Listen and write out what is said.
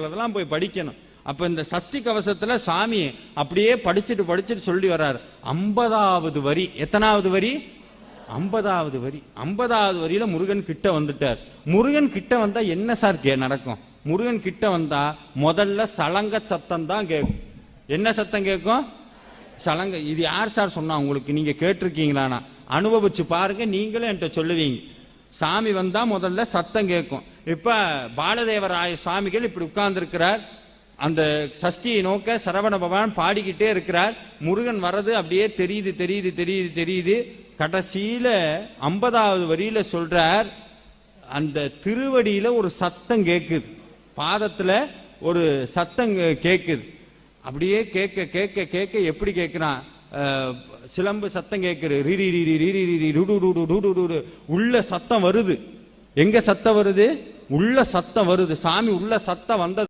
அதெல்லாம் போய் படிக்கணும். அப்ப இந்த சஷ்டி கவசத்துல சாமி அப்படியே படிச்சுட்டு சொல்லி வர்றாரு. 50வது வரி. எத்தனாவது வரி? 50வது வரி. 50வது வரியில முருகன் கிட்ட வந்துட்டார். முருகன் கிட்ட வந்தா என்ன சார் நடக்கும்? முருகன் கிட்ட வந்தா முதல்ல சலங்க சத்தம் தான் கேட்கும். என்ன சத்தம் கேட்கும்? சலங்க. இது யார் சார் சொன்னா உங்களுக்கு? நீங்க கேட்டிருக்கீங்களா? அனுபவிச்சு பாருங்க, நீங்களும் என்கிட்ட சொல்லுவீங்க. சாமி வந்தா முதல்ல சத்தம் கேட்கும். இப்ப பாலதேவராய சுவாமிகள் இப்படி உட்கார்ந்து இருக்கிறார். அந்த சஷ்டியை நோக்க சரவண பகவான் பாடிக்கிட்டே இருக்கிறார். முருகன் வர்றது அப்படியே தெரியுது. கடைசியில 50வது வரியில சொல்றார், அந்த திருவடியில ஒரு சத்தம் கேக்குது, பாதத்துல ஒரு சத்தம் கேக்குது. அப்படியே கேட்க எப்படி கேட்கிறான்? சிலம்பு சத்தம் கேட்குது. உள்ள சத்தம் வருது. எங்க சத்தம் வருது? உள்ள சத்தம் வருது. சாமி உள்ள சத்தம் வந்தது.